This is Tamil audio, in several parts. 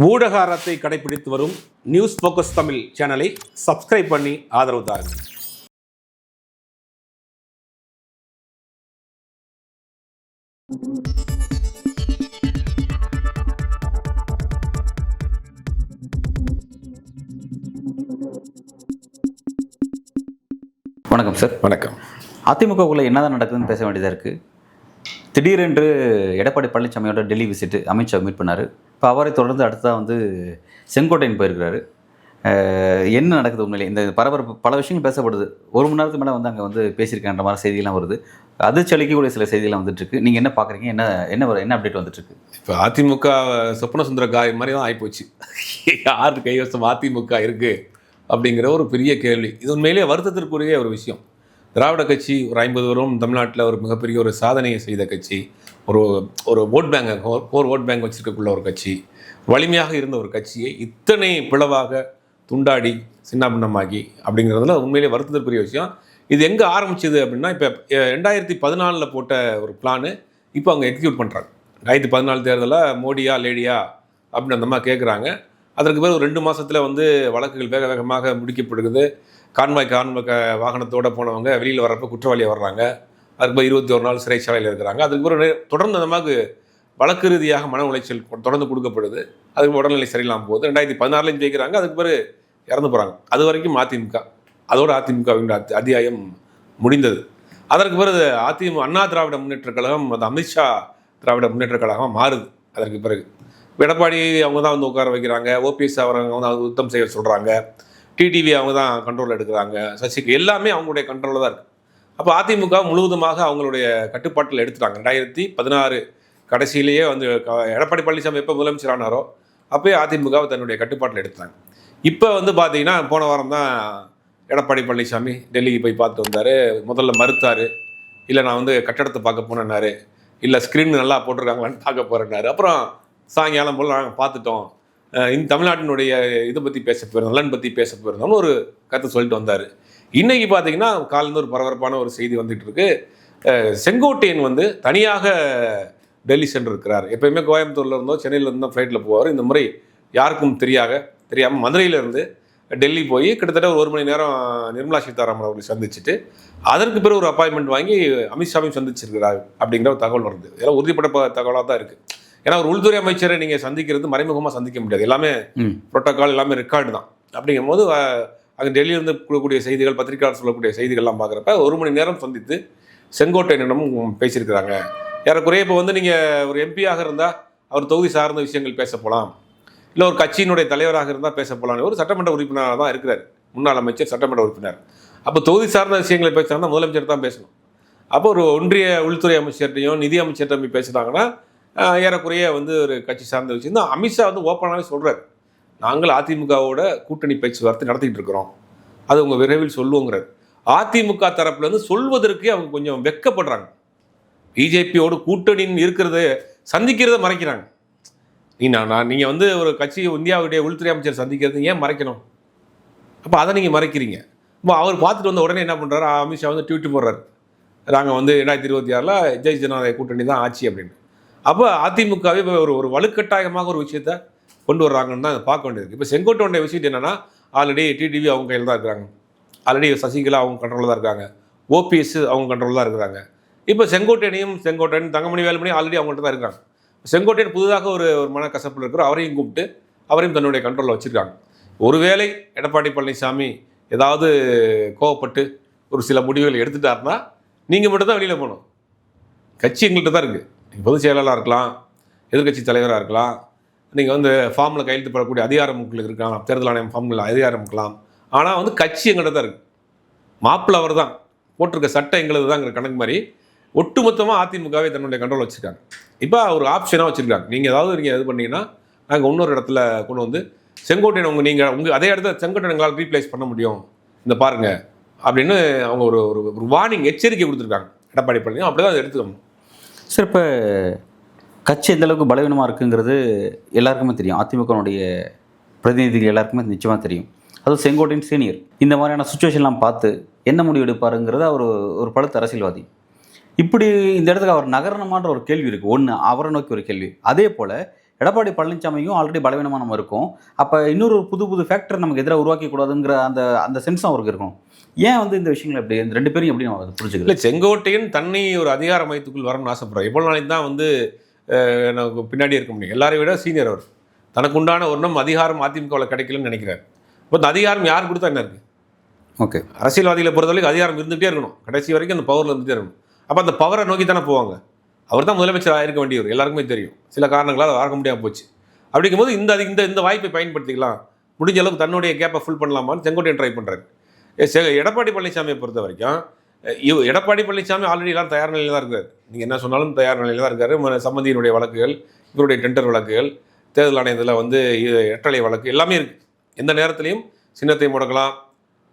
ஊடக அறத்தை கடைபிடித்து வரும் நியூஸ் ஃபோக்கஸ் தமிழ் சேனலை சப்ஸ்கிரைப் பண்ணி ஆதரவு தாருங்கள். வணக்கம் சார். வணக்கம். அதிமுகவுக்குள்ள என்னதான் நடக்குதுன்னு பேச வேண்டியதாக இருக்குது. திடீரென்று எடப்பாடி பழனிசாமியோட டெல்லி விசிட்டு அமித்ஷா மீட் பண்ணார். இப்போ அவரை தொடர்ந்து அடுத்ததாக செங்கோட்டையன் போயிருக்கிறாரு. என்ன நடக்குது உண்மையிலே? இந்த பரபரப்பு பல விஷயங்கள் பேசப்படுது. ஒரு மணி நேரத்துக்கு மேலே அங்கே பேசியிருக்கேன்ற மாதிரி செய்தியெல்லாம் வருது. அதிர்ச்சி அளிக்கக்கூடிய சில செய்தியெல்லாம் வந்துட்டுருக்கு. நீங்கள் என்ன பார்க்குறீங்க? என்ன அப்டேட் வந்துட்டுருக்கு? இப்போ அதிமுக சொப்பன சுந்தர காய் மாதிரி தான் ஆகிப்போச்சு. யார் கைவசம் அதிமுக இருக்குது அப்படிங்கிற ஒரு பெரிய கேள்வி. இது உண்மையிலேயே வருத்தத்திற்குரிய ஒரு விஷயம். திராவிட கட்சி ஒரு 50 வருடம் தமிழ்நாட்டில் ஒரு மிகப்பெரிய ஒரு சாதனையை செய்த கட்சி, ஒரு ஓட் பேங்கை ஓட் பேங்க் வச்சுருக்கக்குள்ள ஒரு கட்சி, வலிமையாக இருந்த ஒரு கட்சியை இத்தனை பிளவாக துண்டாடி சின்னாபின்னமாகி அப்படிங்கிறதுல உண்மையிலே வருத்தத்திற்குரிய விஷயம். இது எங்கே ஆரம்பிச்சது அப்படின்னா, இப்போ 2014 போட்ட ஒரு பிளானு இப்போ அவங்க எக்ஸிக்யூட் பண்ணுறாங்க. 2014 தேர்தலில் மோடியா லேடியா அப்படின்னு அந்த மாதிரி கேட்குறாங்க. அதற்கு பிறகு ஒரு 2 மாதத்தில் வழக்குகள் வேக வேகமாக முடிக்கப்படுகிறது. கான்வாய் வாகனத்தோடு போனவங்க வெளியில் வர்றப்போ குற்றவாளியாக வர்றாங்க. அதுக்கு பிறகு 21 நாள் சிறைச்சாலையில் இருக்கிறாங்க. அதுக்கு பிறகு தொடர்ந்து அந்த மாதிரி வழக்கு ரீதியாக மன உளைச்சல் தொடர்ந்து கொடுக்கப்படுது. அதுக்கு உடல்நிலை சரியில்லாமல் போகுது. 2016 ஜெயிக்கிறாங்க. அதுக்கு பிறகு இறந்து போகிறாங்க. அது வரைக்கும் அதிமுக, அதோட அதிமுகவின் அத்தியாயம் முடிந்தது. அதற்கு பிறகு அண்ணா திராவிட முன்னேற்றக் கழகம், அது அமித்ஷா திராவிட முன்னேற்றக் கழகம் மாறுது. அதற்கு பிறகு எடப்பாடி அவங்க தான் உட்கார வைக்கிறாங்க. ஓபிஎஸ் அவங்க யுத்தம் செய்ய சொல்கிறாங்க. டிடிவி அவங்க தான் கண்ட்ரோல் எடுக்கிறாங்க. சசிக்கு எல்லாமே அவங்களுடைய கண்ட்ரோலில் தான் இருக்குது. அப்போ அதிமுக முழுவதுமாக அவங்களுடைய கட்டுப்பாட்டில் எடுத்துட்டாங்க. 2016 கடைசியிலேயே எடப்பாடி பழனிசாமி எப்போ முதலமைச்சர் ஆனாரோ அப்போயே அதிமுகவை தன்னுடைய கட்டுப்பாட்டில் எடுத்தாங்க. இப்போ பார்த்தீங்கன்னா போன வாரம் தான் எடப்பாடி பழனிசாமி டெல்லிக்கு போய் பார்த்துட்டு வந்தார். முதல்ல மறுத்தார். இல்லை நான் கட்டடத்தை பார்க்க போனேன்னாரு. இல்லை ஸ்க்ரீன் நல்லா போட்டிருக்காங்களான்னு பார்க்க போகிறேன்னாரு. அப்புறம் சாயங்காலம் போல் நாங்கள் பார்த்துட்டோம், இந்த தமிழ்நாட்டினுடைய இதை பற்றி பேச போயிருந்தோம், நலன் பற்றி பேச போயிருந்தோம்னு ஒரு கருத்தை சொல்லிட்டு வந்தார். இன்றைக்கி பார்த்தீங்கன்னா காலையில் ஒரு பரபரப்பான ஒரு செய்தி வந்துட்டு இருக்கு. செங்கோட்டையன் தனியாக டெல்லி சென்றிருக்கிறார். எப்பயுமே கோயம்புத்தூரில் இருந்தோ சென்னையில் இருந்தோ ஃப்ளைட்டில் போவார். இந்த முறை யாருக்கும் தெரியாமல் மதுரையிலேருந்து டெல்லி போய் கிட்டத்தட்ட ஒரு மணி நேரம் நிர்மலா சீதாராமன் அவர்களை சந்திச்சுட்டு அதற்கு பிறகு ஒரு அப்பாயின்மெண்ட் வாங்கி அமித்ஷாவையும் சந்திச்சிருக்கிறார் அப்படிங்கிற ஒரு தகவல் வருது. இதெல்லாம் உறுதிப்பட்ட தகவலாக தான் இருக்குது. ஏன்னா ஒரு உள்துறை அமைச்சரை நீங்கள் சந்திக்கிறது மறைமுகமாக சந்திக்க முடியாது. எல்லாமே புரோட்டோக்கால், எல்லாமே ரெக்கார்டு தான். அப்படிங்கும் போது அங்கே டெல்லியிலிருந்து கொடுக்கக்கூடிய செய்திகள், பத்திரிகையாளர் சொல்லக்கூடிய செய்திகள்லாம் பார்க்குறப்ப ஒரு மணி நேரம் சந்தித்து செங்கோட்டையனிடமும் பேசியிருக்கிறாங்க. ஏறக்குறைய இப்போ நீங்கள் ஒரு எம்பியாக இருந்தால் அவர் தொகுதி சார்ந்த விஷயங்கள் பேச போகலாம், இல்லை ஒரு கட்சியினுடைய தலைவராக இருந்தால் பேச போகலான்னு ஒரு சட்டமன்ற உறுப்பினராக தான் இருக்கிறார். முன்னாள் அமைச்சர், சட்டமன்ற உறுப்பினர். அப்போ தொகுதி சார்ந்த விஷயங்களை பேசுகிறாங்கன்னா முதலமைச்சர் தான் பேசணும். அப்போ ஒரு ஒன்றிய உள்துறை அமைச்சர்கிட்டையும் நிதி அமைச்சர்கிட்ட பேசுகிறாங்கன்னா ஏறக்குறைய ஒரு கட்சி சார்ந்த விஷயம் தான். அமித்ஷா ஓப்பனாகவே சொல்கிறார், நாங்கள் அதிமுகவோட கூட்டணி பேச்சுவார்த்தை நடத்திக்கிட்டு இருக்கிறோம், அது உங்கள் விரைவில் சொல்லுவோங்கிறார். அதிமுக தரப்புலேருந்து சொல்வதற்கே அவங்க கொஞ்சம் வெட்கப்படுறாங்க. பிஜேபியோடு கூட்டணின்னு இருக்கிறத சந்திக்கிறத மறைக்கிறாங்க. நீங்கள் ஒரு கட்சி இந்தியாவுடைய உள்துறை அமைச்சர் சந்திக்கிறது ஏன் மறைக்கணும்? அப்போ அதை நீங்கள் மறைக்கிறீங்க. இப்போ அவர் பார்த்துட்டு வந்த உடனே என்ன பண்ணுறாரு, அமித்ஷா ட்வீட் போடுறாரு, நாங்கள் 2026 ஜெய் ஜனநாயக கூட்டணி தான் ஆட்சி அப்படின்னு. அப்போ அதிமுகவே ஒரு வலுக்கட்டாயமாக ஒரு விஷயத்த கொண்டு வர்றாங்கன்னு தான் பார்க்க வேண்டியது. இப்போ செங்கோட்டையோட விஷயம் என்னென்னா, ஆல்ரெடி டிடிவி அவங்க கையில் தான் இருக்கிறாங்க, ஆல்ரெடி சசிகலா அவங்க கண்ட்ரோலில் தான் இருக்காங்க, ஓபிஎஸ் அவங்க கண்ட்ரோலில் தான் இருக்கிறாங்க. இப்போ செங்கோட்டையன் தங்கமணி வேலுமணி ஆல்ரெடி அவங்கள்ட்ட தான் இருக்காங்க. செங்கோட்டையன் புதிதாக ஒரு மனக்கசப்பில் இருக்கிற அவரையும் கூப்பிட்டு அவரையும் தன்னுடைய கண்ட்ரோலில் வச்சுருக்காங்க. ஒருவேளை எடப்பாடி பழனிசாமி ஏதாவது கோவப்பட்டு ஒரு சில முடிவுகளை எடுத்துட்டாருன்னா நீங்கள் மட்டும் தான் வெளியில் போகணும். கட்சி எங்கள்கிட்ட தான் இருக்குது. நீங்கள் பொதுச் செயலாளராக இருக்கலாம், எதிர்கட்சி தலைவராக இருக்கலாம், நீங்கள் ஃபார்மில் கையெழுத்து போடக்கூடிய அதிகாரம் உங்களுக்கு இருக்கலாம், தேர்தல் ஆணையம் ஃபார்மில் அதிகாரம் இருக்கலாம். ஆனால் கட்சி எங்கள்கிட்ட தான் இருக்குது. மாப்பிள்ளை அவர் தான், போட்டிருக்க சட்டம் எங்களது தாங்கிற கணக்கு மாதிரி ஒட்டுமொத்தமாக அதிமுகவே தன்னுடைய கண்ட்ரோல் வச்சுருக்காங்க. இப்போ ஒரு ஆப்ஷனாக வச்சுருக்காங்க, நீங்கள் ஏதாவது இது பண்ணீங்கன்னா நாங்கள் இன்னொரு இடத்துல கொண்டு செங்கோட்டையன் நீங்கள் அதே இடத்துல செங்கோட்டையன் எங்களால் ரீப்ளேஸ் பண்ண முடியும், இந்த பாருங்கள் அப்படின்னு அவங்க ஒரு வார்னிங், எச்சரிக்கை கொடுத்துருக்காங்க எடப்பாடி பழனிசாமி. அப்படி தான் அதை எடுத்துக்கணும். சார், இப்போ கட்சி எந்தளவுக்கு பலவீனமாக இருக்குங்கிறது எல்லாருக்குமே தெரியும். அதிமுகனுடைய பிரதிநிதிகள் எல்லாருக்குமே நிச்சயமாக தெரியும். அதுவும் செங்கோட்டையன் சீனியர் இந்த மாதிரியான சுச்சுவேஷன்லாம் பார்த்து என்ன முடிவு எடுப்பாருங்கிறத அவர் ஒரு பழுத்த அரசியல்வாதி. இப்படி இந்த இடத்துக்கு அவர் நகரணுமான்ற ஒரு கேள்வி இருக்குது. ஒன்று அவரை நோக்கி ஒரு கேள்வி. அதே போல் எடப்பாடி பழனிசாமியும் ஆல்ரெடி பலவீனமாக நம்ம இருக்கும். அப்போ இன்னொரு புது புது ஃபேக்டர் நமக்கு எதிராக உருவாக்கி கூடாதுங்கிற அந்த அந்த சென்ஸும் அவருக்கு இருக்கும். ஏன் வந்து இந்த விஷயங்கள் எப்படி இந்த 2 பேரும் எப்படி நம்ம புரிஞ்சுக்கல? இல்லை, செங்கோட்டையன் தன்னை ஒரு அதிகார மையத்துக்குள் வரணும்னு ஆசைப்படுறார். எவ்வளோ நாளைக்கு தான் வந்து நமக்கு பின்னாடி இருக்க முடியும்? எல்லாரையும் விட சீனியர் அவர். தனக்கு உண்டான ஒன்றும் அதிகாரம் அதிமுகவில் கிடைக்கலன்னு நினைக்கிறார். இப்போ இந்த அதிகாரம் யார் கொடுத்தா என்ன இருக்குது? ஓகே, அரசியல்வாதிகளை பொறுத்தவரைக்கும் அதிகாரம் இருந்துகிட்டே இருக்கணும், கடைசி வரைக்கும் அந்த பவரில் இருந்துகிட்டே இருக்கணும். அப்போ அந்த பவரை நோக்கி தானே போவாங்க. அவர் தான் முதலமைச்சர் ஆயிருக்க வேண்டியவர், எல்லாருக்குமே தெரியும். சில காரணங்களால் அதை ஆக முடியாமல் போச்சு. அப்படிங்கும்போது இந்த வாய்ப்பை பயன்படுத்திக்கலாம், முடிஞ்ச அளவுக்கு தன்னுடைய கேப்பை ஃபுல் பண்ணலாமான்னு செங்கோட்டையன் ட்ரை பண்ணுறாரு. எடப்பாடி பழனிசாமியை பொறுத்த வரைக்கும் எடப்பாடி பழனிசாமி ஆல்ரெடி எல்லாம் தயார் நிலையில் தான் இருக்கார். நீங்கள் என்ன சொன்னாலும் தயார் நிலையில் தான் இருக்கார். சம்மந்தியினுடைய வழக்குகள், இவருடைய டெண்டர் வழக்குகள், தேர்தல் ஆணையத்தில் வந்து எட்டளை வழக்கு எல்லாமே இருக்குது. எந்த நேரத்துலையும் சின்னத்தை முடக்கலாம்,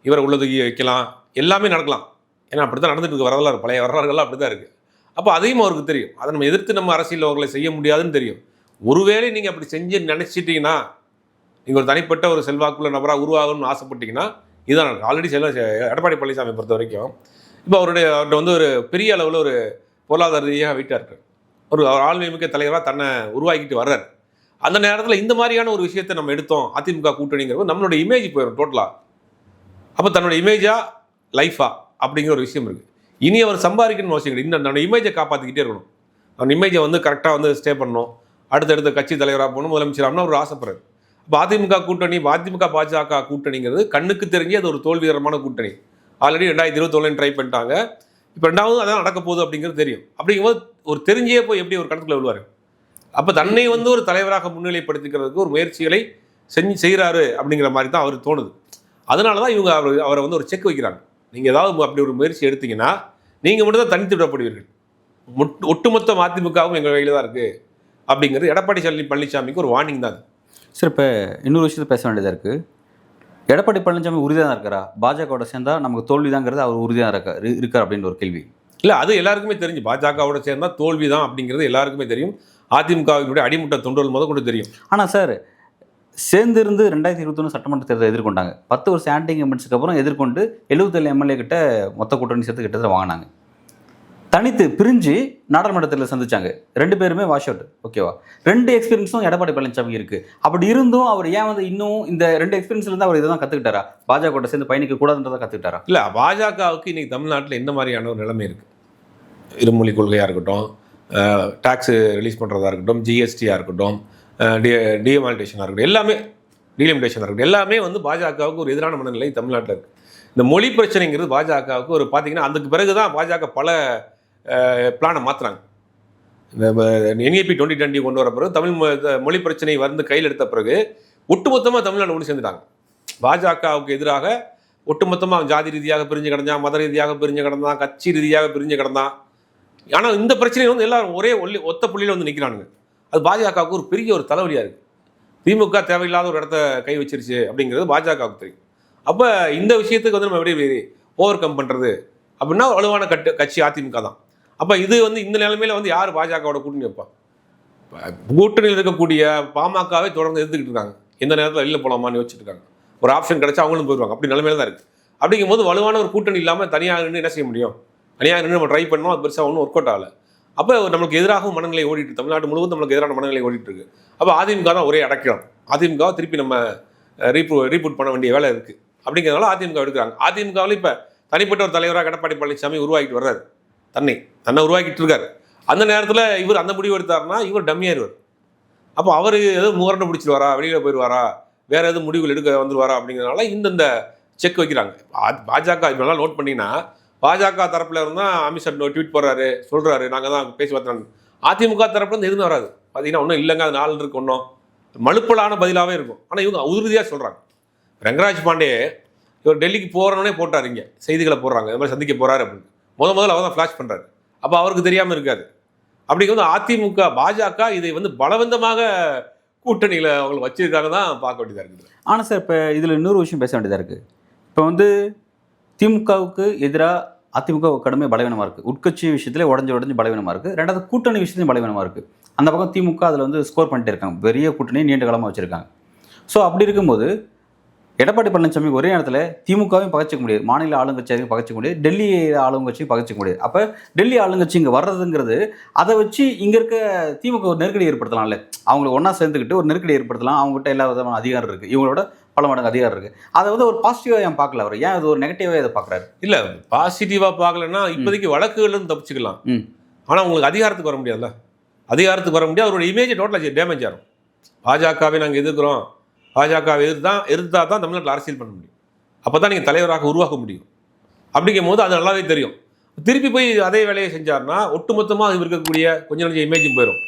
இவரை உள்ளதுக்கி வைக்கலாம், எல்லாமே நடக்கலாம். ஏன்னா அப்படி தான் நடந்துட்டு இருக்க வரலாறு, பழைய வரலாறுகள்லாம் அப்படி தான் இருக்குது. அப்போ அதையும் அவருக்கு தெரியும். அதை நம்ம எதிர்த்து நம்ம அரசியல் அவர்களை செய்ய முடியாதுன்னு தெரியும். ஒருவேளை நீங்கள் அப்படி செஞ்சு நினச்சிட்டிங்கன்னா, நீங்கள் ஒரு தனிப்பட்ட ஒரு செல்வாக்குள்ள நபராக உருவாகணும்னு ஆசைப்பட்டீங்கன்னா இதுதான் நடக்கும். ஆல்ரெடி எடப்பாடி பழனிசாமி பொறுத்த வரைக்கும் இப்போ அவர்கிட்ட வந்து ஒரு பெரிய அளவில் ஒரு பொருளாதார ரீதியாக வீட்டாக இருக்கார். ஒரு ஆளுமைமிக்க தலைவராக தன்னை உருவாக்கிட்டு வர்றார். அந்த நேரத்தில் இந்த மாதிரியான ஒரு விஷயத்தை நம்ம எடுத்தோம், அதிமுக கூட்டணிங்கிறது நம்மளோட இமேஜ் போயிடும் டோட்டலாக. அப்போ தன்னோட இமேஜா லைஃபா அப்படிங்கிற ஒரு விஷயம் இருக்குது. இனி அவர் சம்பாதிக்கணும்னு அவசியம் கிடையாது. இன்னும் நம்மளோட இமேஜை காப்பாற்றிக்கிட்டே இருக்கணும். அவன் இமேஜை வந்து கரெக்டாக வந்து ஸ்டே பண்ணணும், அடுத்தடுத்த கட்சி தலைவராக போகணும், முதலமைச்சராகணும் அவர் ஆசைப்படுறாரு. இப்போ அதிமுக கூட்டணி, அதிமுக பாஜக கூட்டணிங்கிறது கண்ணுக்கு தெரிஞ்சு அது ஒரு தோல்விகரமான கூட்டணி. ஆல்ரெடி 2021 ட்ரை பண்ணிட்டாங்க. இப்போ 2வது அதான் நடக்க போகுது அப்படிங்கிறது தெரியும். அப்படிங்கும்போது ஒரு தெரிஞ்சே போய் எப்படி ஒரு கணக்குள்ள விழுவார்? அப்போ தன்னை வந்து ஒரு தலைவராக முன்னிலைப்படுத்திக்கிறதுக்கு ஒரு முயற்சிகளை செய்கிறாரு அப்படிங்கிற மாதிரி தான் அவருக்கு தோணுது. அதனால தான் இவங்க அவரை வந்து ஒரு செக் வைக்கிறாங்க. நீங்கள் ஏதாவது அப்படி ஒரு முயற்சி எடுத்தீங்கன்னா நீங்கள் மட்டும் தான் தனித்து விடப்படுவீர்கள், ஒட்டுமொத்த அதிமுகவும் எங்கள் கையில் தான் இருக்குது அப்படிங்கிறது எடப்பாடி பழனிசாமிக்கு ஒரு வார்னிங் தான். சார், இப்போ இன்னொரு விஷயத்தை பேச வேண்டியதாக இருக்குது. எடப்பாடி பழனிசாமி உறுதியாக தான் இருக்காரா? பாஜகவோட சேர்ந்தால் நமக்கு தோல்விதாங்கிறது அவர் உறுதியாக இருக்கார் அப்படின்னு ஒரு கேள்வி. இல்லை, அது எல்லாருக்குமே தெரிஞ்சு. பாஜகவோட சேர்ந்தால் தோல்வி தான் அப்படிங்கிறது எல்லாருக்குமே தெரியும். அதிமுகவினுடைய அடிமுட்ட தொண்டர்கள் முத கூட தெரியும். ஆனால் சார், சேர்ந்திருந்து 2021 சட்டமன்ற தேர்தலை எதிர்கொண்டாங்க. 10 வருஷம் ஆன்டி இன்கம்பன்ஸுக்கு அப்புறம் எதிர்கொண்டு 77 எம்எல்ஏ கிட்ட மொத்த கூட்டணி சேர்த்து கிட்டத்தட்ட வாங்கினாங்க. தனித்து பிரிஞ்சு நாடாளுமன்றத்தில் சந்திச்சாங்க. 2 பேருமே வாஷ் அவுட். ஓகேவா? 2 எக்ஸ்பீரியன்ஸும் எடப்பாடி பழனிசாமி இருக்குது. அப்படி இருந்தும் அவர் ஏன் வந்து இன்னும் இந்த 2 எக்ஸ்பீரியன்ஸ்லேருந்து அவர் இதை தான் கற்றுக்கிட்டாரா? பாஜக சேர்ந்து பயணிக்க கூடாதுன்றதை கற்றுக்கிட்டாரா? இல்லை, பாஜகவுக்கு இன்றைக்கி தமிழ்நாட்டில் எந்த மாதிரியான ஒரு நிலைமை இருக்குது? இருமொழி கொள்கையாக இருக்கட்டும், டாக்ஸு ரிலீஸ் பண்ணுறதா இருக்கட்டும், ஜிஎஸ்டியாக இருக்கட்டும், டிமானிட்டேஷனாக இருக்கட்டும், எல்லாமே டீலிமிட்டேஷனாக இருக்கட்டும், எல்லாமே வந்து பாஜகவுக்கு ஒரு எதிரான மனநிலை தமிழ்நாட்டில் இருக்குது. இந்த மொழி பிரச்சனைங்கிறது பாஜகவுக்கு ஒரு பார்த்தீங்கன்னா அதுக்கு பிறகு தான் பாஜக பல பிளானை மாற்றுறாங்க. இந்த NEP 2020 கொண்டு வர பிறகு தமிழ் மொழி பிரச்சனை வந்து கையில் எடுத்த பிறகு ஒட்டுமொத்தமாக தமிழ்நாடு ஒன்று சேர்ந்துட்டாங்க. பாஜகவுக்கு எதிராக ஒட்டுமொத்தமாக ஜாதி ரீதியாக பிரிஞ்சு கிடந்தான், மத ரீதியாக பிரிஞ்சு கிடந்தான், கட்சி ரீதியாக பிரிஞ்சு கிடந்தான். ஆனால் இந்த பிரச்சனை வந்து எல்லாரும் ஒரே ஒத்த புள்ளியில் வந்து நிற்கிறானுங்க. அது பாஜகவுக்கு ஒரு பெரிய ஒரு தலைவலியாக இருக்குது. திமுக தேவையில்லாத ஒரு இடத்த கை வச்சிருச்சு அப்படிங்கிறது பாஜகவுக்கு தெரியும். அப்போ இந்த விஷயத்துக்கு வந்து நம்ம எப்படி ஓவர் கம் பண்ணுறது அப்படின்னா வலுவான கட்சி அதிமுக தான். அப்போ இது வந்து இந்த நிலைமையில் வந்து யார் பாஜகவோட கூட்டணி வைப்பா? கூட்டணியில் இருக்கக்கூடிய பாமகவே தொடர்ந்து எதிர்த்துக்கிட்டு இருக்காங்க. எந்த நேரத்தில் வெளியில் போகலாமான்னு யோசிச்சுட்டு இருக்காங்க. ஒரு ஆப்ஷன் கிடைச்சா அவங்களும் போயிடுவாங்க. அப்படி நிலைமையில தான் இருக்குது. அப்படிங்கும்போது வலுவான ஒரு கூட்டணி இல்லாமல் தனியாக நின்று என்ன செய்ய முடியும்? தனியாக நின்று நம்ம ட்ரை பண்ணோம், அது பெருசாக ஒன்றும் ஒர்க் அவுட் ஆகலை. அப்போ நம்மளுக்கு எதிராகவும் மனநிலை ஓடிட்டு, தமிழ்நாடு முழுவதும் நம்மளுக்கு எதிரான மனநிலை ஓடிட்டு இருக்கு. அப்போ அதிமுக தான் ஒரே அடைக்கலாம். அதிமுகவை திருப்பி நம்ம ரீபூட் பண்ண வேண்டிய வேலை இருக்குது. அப்படிங்கிறதுனால அதிமுக எடுக்கிறாங்க. அதிமுகவில் இப்போ தனிப்பட்ட ஒரு தலைவராக எடப்பாடி பழனிசாமி உருவாக்கிட்டு வர்றாரு. தன்னை உருவாக்கிட்டு இருக்காரு. அந்த நேரத்தில் இவர் அந்த முடிவு எடுத்தாருன்னா இவர் டம்மியாயிருவார். அப்போ அவர் எதுவும் முகரண்டை பிடிச்சிருவாரா, வெளியில் போயிடுவாரா, வேறு எதுவும் முடிவுகள் எடுக்க வந்துடுவாரா அப்படிங்கிறதுனால இந்த செக் வைக்கிறாங்க. பாஜக இதனால நோட் பண்ணிங்கன்னா பாஜக தரப்பில் இருந்தால் அமித்ஷா ட்வீட் போடுறாரு, சொல்கிறாரு நாங்கள் தான் பேச்சுவார்த்தை. அதிமுக தரப்புலேருந்து எதுவும் வராது. பார்த்தீங்கன்னா ஒன்றும் இல்லைங்க, அது 4 இருக்கு, ஒன்றும் மலுப்பலான பதிலாகவே இருக்கும். ஆனால் இவங்க உறுதியாக சொல்கிறாங்க. ரங்கராஜ் பாண்டே இவர் டெல்லிக்கு போகிறோன்னே போட்டார், இங்கே செய்திகளை போடுறாங்க இந்த மாதிரி சந்திக்க போகிறாரு அப்படின்னு. முதல்ல அவர் தான் ஃப்ளாஷ் பண்ணுறாரு. அப்போ அவருக்கு தெரியாமல் இருக்காது. அப்படிங்கிறது அதிமுக பாஜக இதை வந்து பலவந்தமாக கூட்டணியில் அவங்களை வச்சிருக்காங்க தான் பார்க்க வேண்டியதாக இருக்குது. ஆனால் சார், இப்போ இதில் இன்னொரு விஷயம் பேச வேண்டியதாக இருக்குது. இப்போ வந்து திமுகவுக்கு எதிராக அதிமுக கடுமையாக பலவீனமாக இருக்குது. உட்கட்சி விஷயத்தில் உடஞ்சி பலவீனமாக இருக்குது. 2வது கூட்டணி விஷயத்துலையும் பலவீனமாக இருக்குது. அந்த பக்கம் திமுக அதில் வந்து ஸ்கோர் பண்ணிட்டே இருக்காங்க. பெரிய கூட்டணி நீண்ட காலமாக வச்சுருக்காங்க. ஸோ அப்படி இருக்கும்போது எடப்பாடி பழனிசாமி ஒரே நேரத்தில் திமுகவையும் பகச்சிக்க முடியாது, மாநில ஆளுங்கட்சியையும் பகச்சிக்க முடியாது, டெல்லி ஆளுங்கட்சியும் பகச்சிக்க முடியாது. அப்போ டெல்லி ஆளுங்கட்சி இங்கே வர்றதுங்கிறது அதை வச்சு இங்கே இருக்க திமுக ஒரு நெருக்கடி ஏற்படுத்தலாம்ல. அவங்களை ஒன்றா சேர்ந்துக்கிட்டு ஒரு நெருக்கடி ஏற்படுத்தலாம். அவங்ககிட்ட எல்லா விதமான அதிகாரம் இருக்குது, இவங்களோட பல மடங்கு அதிகாரம் இருக்குது. அதை வந்து ஒரு பாசிட்டிவாக ஏன் பார்க்கல அவர்? ஏன் அது ஒரு நெகட்டிவாக இதை பார்க்குறாரு? இல்லை, பாசிட்டிவாக பார்க்கலன்னா இப்போதைக்கு வழக்குகளும் தப்பிச்சுக்கலாம். ஆனால் உங்களுக்கு அதிகாரத்துக்கு வர முடியாதுல்ல. அதிகாரத்துக்கு வர முடியாது. அவரோட இமேஜ் டோட்டலாக டேமேஜ் ஆகும். பாஜகவை நாங்கள் எதிர்க்கிறோம், பாஜகவை எதிர்த்தா தான் தமிழ்நாட்டில் அரசியல் பண்ண முடியும். அப்போ தான் நீங்கள் தலைவராக உருவாக்க முடியும். அப்படிங்கும் போது அது நல்லாவே தெரியும். திருப்பி போய் அதே வேலையை செஞ்சார்னா ஒட்டுமொத்தமாக இருக்கக்கூடிய கொஞ்சம் கொஞ்சம் இமேஜும் போயிடும்.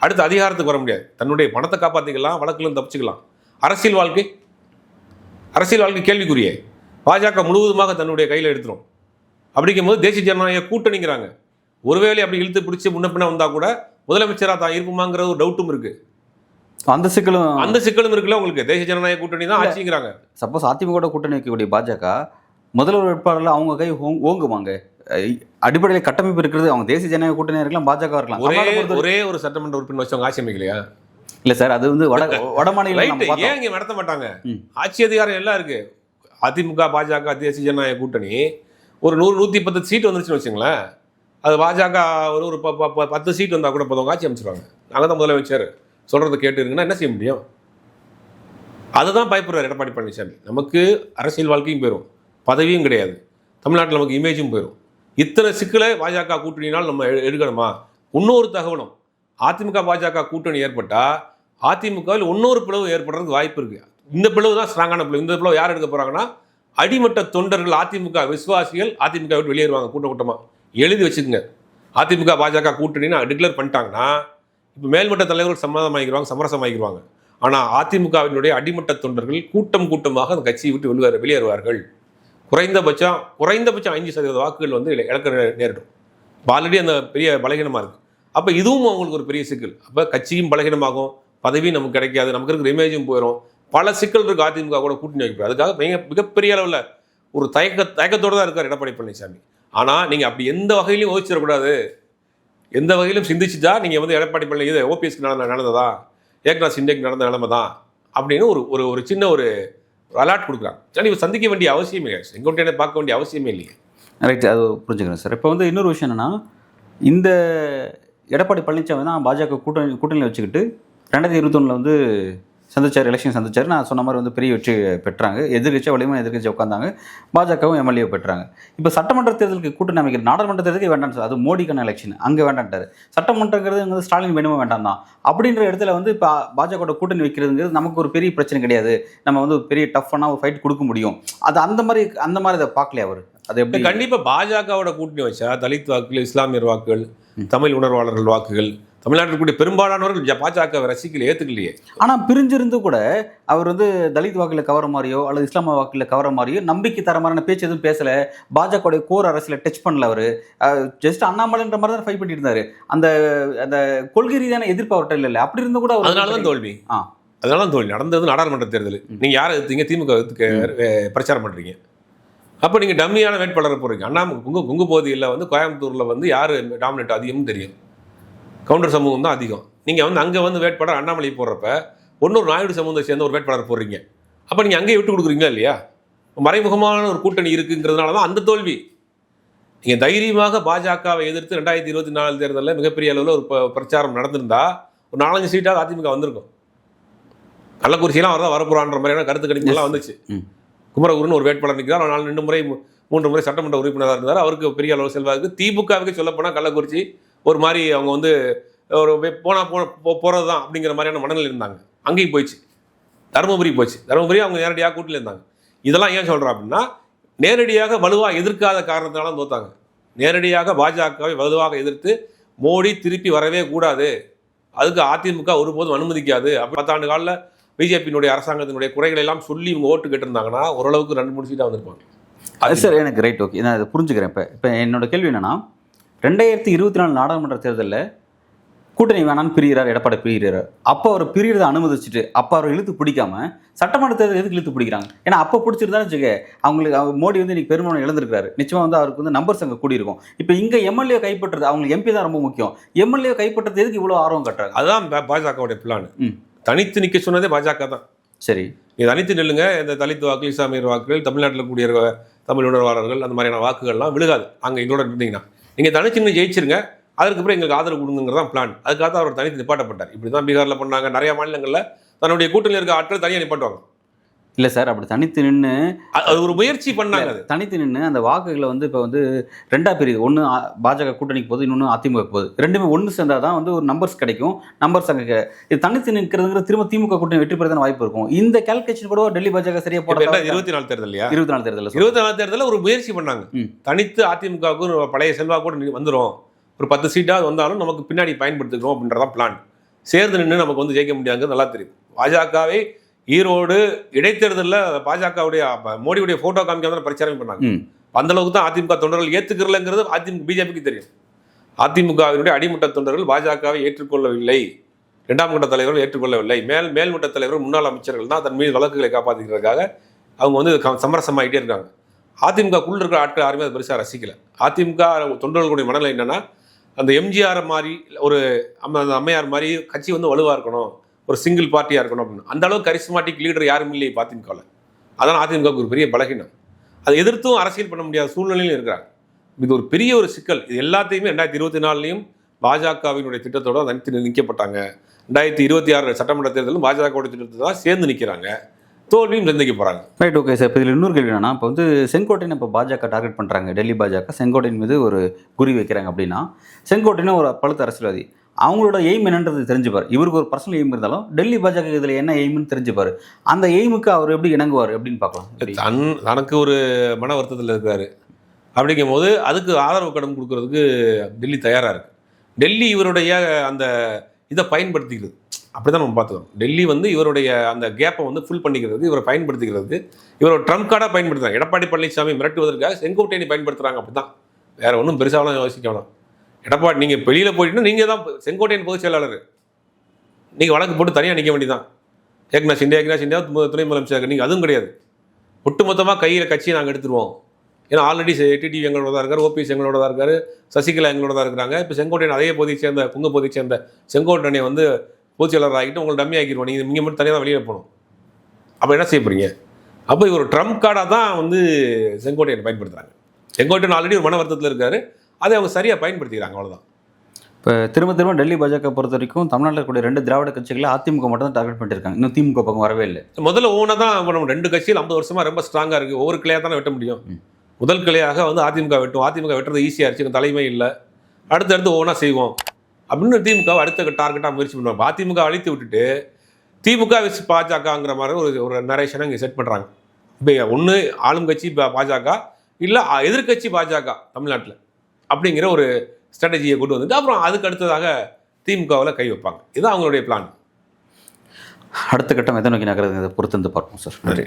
அடுத்து அதிகாரத்துக்கு வர முடியாது. தன்னுடைய பணத்தை காப்பாற்றிக்கலாம், வழக்கிலும் தப்பிச்சுக்கலாம். அரசியல் வாழ்க்கை கேள்விக்குரிய பாஜக முழுவதுமாக தன்னுடைய கையில் எடுத்துரும். அப்படிங்கும்போது தேசிய ஜனநாயக கூட்டணிங்கிறாங்க. ஒருவேளை அப்படி இழுத்து பிடிச்சி முன்ன பின்ன வந்தால் கூட முதலமைச்சராக தான் இருக்குமாங்கிற ஒரு டவுட்டும் இருக்குது. அந்த சிக்கலும் இருக்குல்ல உங்களுக்கு. தேசிய ஜனநாயக கூட்டணி தான் ஆட்சிங்கிறாங்க. சப்போஸ் அதிமுக கூட்டணி வைக்கக்கூடிய பாஜக முதல்வர் வேட்பாளர்கள் அவங்க கை ஓங்குவாங்க. அடிப்படையில் கட்டமைப்பு இருக்கிறது. அவங்க தேசிய ஜனநாயக கூட்டணியாக இருக்கலாம், பாஜக இருக்கலாம். ஒரே ஒரு சட்டமன்ற உறுப்பினர் வச்சவங்க ஆட்சி அமைக்கலையா? இல்லை சார், அது வந்து வட மாநில ஏன் இங்கே நடத்த மாட்டாங்க? ஆட்சி அதிகாரம் எல்லாம் இருக்கு. அதிமுக பாஜக தேசிய ஜனநாயக கூட்டணி ஒரு 100-110 சீட் வந்துருச்சுன்னு வச்சுங்களேன். அது பாஜக ஒரு 10 சீட் வந்தால் கூட போதும், ஆட்சி அமைச்சிருவாங்க. நாங்கள் தான் முதலமைச்சர் சொல்கிறத கேட்டு இருக்குன்னா என்ன செய்ய முடியும்? அதுதான் பயப்படுறாரு எடப்பாடி பழனிசாமி. நமக்கு அரசியல் வாழ்க்கையும் போயிடும், பதவியும் கிடையாது, தமிழ்நாட்டில் நமக்கு இமேஜும் போயிடும். இத்தனை சிக்கலை பாஜக கூட்டணினால் நம்ம எடுக்கணுமா? இன்னொரு தகவலும், அதிமுக பாஜக கூட்டணி ஏற்பட்டால் அதிமுகவில் இன்னொரு பிளவு ஏற்படுறதுக்கு வாய்ப்பு இருக்குது. இந்த பிளவு தான் ஸ்ட்ராங்கான பிளவு. இந்த பிளவு யார் எடுக்க போகிறாங்கன்னா அடிமட்ட தொண்டர்கள், அதிமுக விசுவாசிகள் அதிமுக விட்டு வெளியேறுவாங்க கூட்டமாக. எழுதி வச்சுக்கோங்க. அதிமுக பாஜக கூட்டணின்னு டிக்ளேர் பண்ணிட்டாங்கன்னா இப்போ மேல்மட்ட தலைவர்கள் சமரசமாகிடுவாங்க. ஆனால் அதிமுகவினுடைய அடிமட்ட தொண்டர்கள் கூட்டமாக அந்த கட்சியை விட்டு வெளியேறுவார்கள். குறைந்தபட்சம் 5% வாக்குகள் வந்து இழக்க நேரிடும். ஆல்ரெடி அந்த பெரிய பலகீனமாக இருக்குது. அப்போ இதுவும் அவங்களுக்கு ஒரு பெரிய சிக்கல். அப்போ கட்சியும் பலகீனமாகும், பதவியும் நமக்கு கிடைக்காது, நமக்கு இருக்கிற இமேஜும் போயிடும். பல சிக்கல் இருக்குது அதிமுக கூட கூட்டணி வைக்கிறது. அதுக்காக மிகப்பெரிய அளவில் ஒரு தயக்கத்தோடு தான் இருக்கார் எடப்பாடி பழனிசாமி. ஆனால் நீங்கள் அப்படி எந்த வகையிலையும் யோசிச்சிடக்கூடாது. எந்த வகையிலும் சிந்திச்சுட்டா நீங்கள் வந்து எடப்பாடி பழனிசாமி ஓபிஎஸ்க்கு நடந்ததா, ஏக்நாத் சிண்டேக்கு நடந்த நிலைமை தான் அப்படின்னு ஒரு சின்ன ஒரு அலர்ட் கொடுக்குறாங்க. ஆனால் இவர் சந்திக்க வேண்டிய அவசியமே இல்லை, செங்கோட்டையனை பார்க்க வேண்டிய அவசியமே இல்லையே. ரைட், அது புரிஞ்சுக்கிறேன் சார். இப்போ வந்து இன்னொரு விஷயம் என்னென்னா, இந்த எடப்பாடி பழனிசாமி தான் பாஜக கூட்டணியில் வச்சுக்கிட்டு 2021 வந்து எலெக்ஷன் சந்திச்சார். நான் சொன்ன மாதிரி வந்து பெரிய வெற்றி பெற்றாங்க. எதிர்கட்சியாக வலிமையான எதிர்கட்சி உட்காந்தாங்க. பாஜகவும் எம்எல்ஏ பெற்றாங்க. இப்போ சட்டமன்ற தேர்தலுக்கு கூட்டணி அமைக்கிற, நாடாளுமன்ற தேர்தலுக்கு வேண்டாம் சார், அது மோடிக்கான எலெக்ஷன், அங்கே வேண்டான்ட்டார். சட்டமன்றங்கிறது வந்து ஸ்டாலின் வேணுமா வேண்டாம் தான். அப்படின்ற இடத்துல வந்து இப்போ பாஜக கூட்டணி வைக்கிறதுங்கிறது நமக்கு ஒரு பெரிய பிரச்சனை கிடையாது. நம்ம வந்து பெரிய டஃப்பான ஒரு ஃபைட் கொடுக்க முடியும். அது அந்த மாதிரி அதை பார்க்கலையே அவர். அது எப்படி? கண்டிப்பாக பாஜகவோட கூட்டணி வச்சா தலித் வாக்குகள், இஸ்லாமியர் வாக்குகள், தமிழ் உணர்வாளர்கள் வாக்குகள், தமிழ்நாட்டில் கூடிய பெரும்பாலானவர்கள் பாஜக ரசிக்கல, ஏற்றுக்கலையே. ஆனால் பிரிஞ்சிருந்து கூட அவர் வந்து தலித் வாக்கில் கவர மாதிரியோ அல்லது இஸ்லாமிய வாக்கில் கவர மாதிரியோ நம்பிக்கை தர மாதிரியான பேச்சு எதுவும் பேசலை. பாஜகவுடைய கோர் அரசியலை டச் பண்ணல. அவர் ஜஸ்ட் அண்ணாமலைன்ற மாதிரி தான் ஃபைட் பண்ணிட்டு இருந்தார். அந்த கொள்கை ரீதியான எதிர்ப்பு அவர்கிட்ட இல்லை. அப்படி இருந்து கூட அதனால தான் தோல்வி. நடந்தது நாடாளுமன்ற தேர்தல். நீங்கள் யாரை எடுத்தீங்க? திமுக பிரச்சாரம் பண்ணுறீங்க. அப்போ நீங்கள் டம்மியான வேட்பாளரை போடுறீங்க. கொங்கு பகுதியில் வந்து கோயம்புத்தூரில் வந்து யார் டாமினேட் அதிகம்னு தெரியும், கவுண்டர் சமூகம் தான் அதிகம். நீங்கள் வந்து அங்கே வந்து வேட்பாளர் அண்ணாமலை போடுறப்ப ஒன்னொரு நாயுடு சமூகத்தை சேர்ந்த ஒரு வேட்பாளர் போடுறீங்க. அப்போ நீங்கள் அங்கேயே விட்டு கொடுக்குறீங்களா இல்லையா? மறைமுகமான ஒரு கூட்டணி இருக்குங்கிறதுனால தான் அந்த தோல்வி. நீங்கள் தைரியமாக பாஜகவை எதிர்த்து 2024 தேர்தலில் மிகப்பெரிய அளவில் ஒரு பிரச்சாரம் நடந்திருந்தா ஒரு 4-5 சீட்டாக அதிமுக வந்திருக்கும். கள்ளக்குறிச்சியெல்லாம் அவர் தான் வரப்போறான்ற மாதிரியான கருத்து கணிப்புலாம் வந்துச்சு. குமரகுருன்னு ஒரு வேட்பாளர் நிற்கிறார். 2 முறை சட்டமன்ற உறுப்பினராக இருந்தார். அவருக்கு பெரிய அளவு செல்வாக்கு. திமுகவுக்கு சொல்லப்போனால் கள்ளக்குறிச்சி ஒரு மாதிரி அவங்க வந்து ஒரு போகிறது தான் அப்படிங்கிற மாதிரியான மனநிலை இருந்தாங்க. அங்கேயும் போயிடுச்சு. தருமபுரி அவங்க நேரடியாக கூட்டில் இருந்தாங்க. இதெல்லாம் ஏன் சொல்கிறேன் அப்படின்னா, நேரடியாக வலுவாக எதிர்க்காத காரணத்தினால தோத்தாங்க. நேரடியாக பாஜகவை வலுவாக எதிர்த்து மோடி திருப்பி வரவே கூடாது, அதுக்கு அதிமுக ஒருபோதும் அனுமதிக்காது, 10 ஆண்டு காலில் பிஜேபியினுடைய அரசாங்கத்தினுடைய குறைகளை எல்லாம் சொல்லி இவங்க ஓட்டு கேட்டிருந்தாங்கன்னா ஓரளவுக்கு 2-3 சீட்டாக வந்திருப்பாங்க. அது சார், எனக்கு ரைட், ஓகே, நான் அதை புரிஞ்சுக்கிறேன். இப்போ என்னோட கேள்வி என்னென்னா, 2024 நாடாளுமன்ற தேர்தலில் கூட்டணி வேணான்னு பிரிகிறார், எடப்பாடி பிரிகிறார். அப்போ அவர் பிரிகிறத அனுமதிச்சுட்டு அப்போ அவர் இழுத்து பிடிக்காம சட்டமன்ற தேர்தல் எதுக்கு இழுத்து பிடிக்கிறாங்க? ஏன்னா அப்போ பிடிச்சிருந்தான்னு வச்சுக்க, அவங்களுக்கு மோடி வந்து இன்னைக்கு பெரும்பாலும் இழந்திருக்காரு. நிச்சயமாக வந்து அவருக்கு வந்து நம்பர்ஸ் அங்கே கூடியிருக்கும். இப்போ இங்கே எம்எல்ஏ கைப்பற்றுறது, அவங்களுக்கு எம்பி தான் ரொம்ப முக்கியம். எம்எல்ஏ கைப்பற்றுறது எதுக்கு இவ்வளோ ஆர்வம் கட்டுறாங்க? அதுதான் பாஜகவுடைய பிளான். தனித்து நிற்க சொன்னதே பாஜக தான். சரி. நீ தனித்து நில்லுங்க, இந்த தலித் வாக்கு, இஸ்லாமியர் வாக்குகள், தமிழ்நாட்டில் கூடிய தமிழ் உணர்வாளர்கள் அந்த மாதிரியான வாக்குகள்லாம் விழுகாது அங்கே எங்களோட இருந்தீங்கன்னா. நீங்கள் தனிச்சு நின்று ஜெயிச்சிருங்க, அதுக்கப்புறம் எங்களுக்கு ஆதரவு கொடுங்கிறது தான் பிளான். அதுக்காக தான் அவர் தனித்து நிப்பாட்டப்பட்டார். இப்படி தான் பீகாரில் பண்ணாங்க. நிறைய மாநிலங்களில் தன்னுடைய கூட்டணியில் இருக்க ஆட்கள் தனியாக நிப்பாட்டுவாங்க. இல்லை சார், அப்படி தனித்து நின்று அது ஒரு முயற்சி பண்ணாங்க. அது தனித்து நின்று அந்த வாக்குகளை வந்து இப்போ வந்து ரெண்டாக பிரியுது. ஒன்று பாஜக கூட்டணிக்கு போகுது, இன்னொன்று அதிமுக போகுது. ரெண்டுமே ஒன்று சேர்ந்தால் தான் வந்து ஒரு நம்பர்ஸ் கிடைக்கும். நம்பர்ஸ் அங்கே இது தனித்து நிற்கிறதுங்கிற திரும்ப திமுக கூட்டணி வெற்றி பெறதான வாய்ப்பு இருக்கும். இந்த கேல்குலேஷன் கூட டெல்லி பாஜக சரியாக போட 24 தேர்தல் இல்லையா? 24 தேர்தல் 24 தேர்தலில் ஒரு முயற்சி பண்ணாங்க. தனித்து அதிமுகவுக்கு பழைய செல்வா கூட வந்துடும், ஒரு 10 சீட்டாவது வந்தாலும் நமக்கு பின்னாடி பயன்படுத்திக்கிறோம் அப்படின்றதான் பிளான். சேர்ந்து நின்று நமக்கு வந்து ஜெயிக்க முடியாதுங்கிறது நல்லா தெரியும். பாஜகவை ஈரோடு இடைத்தேர்தலில் பாஜகவுடைய மோடியுடைய போட்டோ காமிக்காம பிரச்சாரம் பண்ணாங்க. அந்த அளவுக்கு தான் அதிமுக தொண்டர்கள் ஏற்றுக்கிறலங்கிறது அதிமுக பிஜேபிக்கு தெரியும். அதிமுகவினுடைய அடிமட்ட தொண்டர்கள் பாஜகவை ஏற்றுக்கொள்ளவில்லை, இரண்டாம் கட்ட தலைவர்கள் ஏற்றுக்கொள்ளவில்லை, மேல்மட்ட தலைவர்கள் முன்னாள் அமைச்சர்கள் தான் தன் மீது வழக்குகளை காப்பாற்றிக்கிறதுக்காக அவங்க வந்து சமரசமாகிட்டே இருக்காங்க. அதிமுகக்குள்ள இருக்கிற ஆட்கள் யாருமே அதை பெருசாக ரசிக்கல. அதிமுக தொண்டர்களுடைய மனநிலை என்னன்னா, அந்த எம்ஜிஆர் மாதிரி ஒரு அம்மையார் மாதிரி கட்சி வந்து வலுவாக இருக்கணும், ஒரு சிங்கிள் பார்ட்டியாக இருக்கணும் அப்படின்னு. அந்த அளவுக்கு கரிஸ்மாட்டிக் லீடர் யாரும் இல்லை அதிமுகவில். அதான் அதிமுகவுக்கு ஒரு பெரிய பலகீனம். அதை எதிர்த்தும் அரசியல் பண்ண முடியாத சூழ்நிலையிலும் இருக்கிறாங்க. இது ஒரு பெரிய ஒரு சிக்கல். இது எல்லாத்தையுமே 2024 பாஜகவினுடைய திட்டத்தோட தனித்து நிற்கப்பட்டாங்க. 2026 சட்டமன்ற தேர்தலும் பாஜகவுடைய திட்டத்தை தான் சேர்ந்து நிற்கிறாங்க. தோல்வியும் சந்திக்க போகிறாங்க. Right, okay sir. இப்போ இதில் இன்னொரு கேள்வி என்னன்னா, இப்போ வந்து செங்கோட்டையன் இப்போ பாஜக டார்கெட் பண்ணுறாங்க. டெல்லி பாஜக செங்கோட்டையன் மீது ஒரு குறி வைக்கிறாங்க அப்படின்னா, செங்கோட்டையன் ஒரு பழுத்த அரசியல்வாதி, அவங்களோட எய்ம் என்னன்றது தெரிஞ்சுப்பார். இவருக்கு ஒரு பர்சனல் எய்ம் இருந்தாலும் டெல்லி பாஜக இதில் என்ன எய்ம்னு தெரிஞ்சுப்பார். அந்த எய்முக்கு அவர் எப்படி இணங்குவார் அப்படின்னு பார்க்கலாம். தனக்கு ஒரு மன வருத்தத்தில் இருக்கிறாரு. அப்படிங்கும் போது அதுக்கு ஆதரவு கடன் கொடுக்கறதுக்கு டெல்லி தயாராக இருக்குது. டெல்லி இவருடைய அந்த இதை பயன்படுத்திக்கிறது. அப்படி தான் நம்ம பார்த்துக்கணும். டெல்லி வந்து இவருடைய அந்த கேப்பை வந்து ஃபுல் பண்ணிக்கிறதுக்கு, இவரை பயன்படுத்திக்கிறதுக்கு, இவரோட ட்ரம்ப் கார்டாக பயன்படுத்துறாங்க. எடப்பாடி பழனிசாமி மிரட்டுவதற்காக செங்கோட்டையனை பயன்படுத்துகிறாங்க. அப்படி தான், வேறு ஒன்றும் பெருசாகலாம் யோசிக்க வேணாம். எடப்பாடி நீங்கள் வெளியில் போயிட்டுன்னா நீங்கள் தான் செங்கோட்டையன் பொதுச் செயலாளர், நீங்கள் வழக்கு போட்டு தனியாக நிற்க வேண்டியதான். ஏக்நாத் சிண்டியா துணை முதலமைச்சர், நீங்கள் அதுவும் கிடையாது. ஒட்டுமொத்தமாக கையில் கட்சியை நாங்கள் எடுத்துருவோம். ஏன்னா ஆல்ரெடி டிடிவி எங்களோட தான் இருக்கார், ஓபிஎஸ் எங்களோட தான் இருக்கார், சசிகலா எங்களோட தான் இருக்கிறாங்க. இப்போ செங்கோட்டையன் அதே பகுதியை சேர்ந்த புங்க பகுதியை சேர்ந்த செங்கோட்டையனை வந்து பொதுச் செயலாளர் ஆகிட்டு உங்களை டம்மி ஆக்கிடுவோம். நீங்கள் மட்டும் தனியாக தான் வெளியில் போகணும். அப்போ என்ன செய்ய போகிறீங்க? அப்போ இவர் ட்ரம்ப் கார்டாக தான் வந்து செங்கோட்டையனை பயன்படுத்துகிறாங்க. செங்கோட்டையன் ஆல்ரெடி ஒரு மன வருத்தத்தில் இருக்கார், அதை அவங்க சரியாக பயன்படுத்திக்கிறாங்க. அவ்வளோதான். இப்போ திரும்ப டெல்லி பாஜக பொறுத்த வரைக்கும் தமிழ்நாட்டில் இருக்கக்கூடிய 2 திராவிட கட்சிகளை அதிமுக மட்டும் தான் டார்கெட் பண்ணியிருக்காங்க. இன்னும் திமுக பக்கம் வரவே இல்லை. முதல்ல ஒவ்வொன்றா தான் நம்ம 2 கட்சியில் 50 வருஷமாக ரொம்ப ஸ்ட்ராங்காக இருக்குது. ஒவ்வொரு கிளையாக தானே வெட்ட முடியும். முதல் கிளையாக வந்து அதிமுக வெட்டும். அதிமுக வெட்டுறது ஈஸியாக இருந்துச்சு, தலைமை இல்லை, அடுத்தடுத்து ஒவ்வொன்றா செய்வோம் அப்படின்னு திமுக அடுத்த டார்கெட்டாக முயற்சி பண்ணுவாங்க. அதிமுக அழித்து விட்டுட்டு திமுக வச்சு பாஜகங்கிற மாதிரி ஒரு நரேஷனை இங்கே செட் பண்ணுறாங்க. இப்போ ஒன்று ஆளும் கட்சி பாஜக, இல்லை எதிர்கட்சி பாஜக தமிழ்நாட்டில் அப்படிங்கிற ஒரு ஸ்ட்ராட்டஜியை கொண்டு வந்துட்டு அப்புறம் அதுக்கு அடுத்ததாக திமுகவில் கை வைப்பாங்க. இதுதான் அவங்களுடைய பிளான். அடுத்த கட்டம் எதை நோக்கி நகர்றதுங்கிறத பொறுத்து வந்து பார்ப்போம் சார். நன்றி.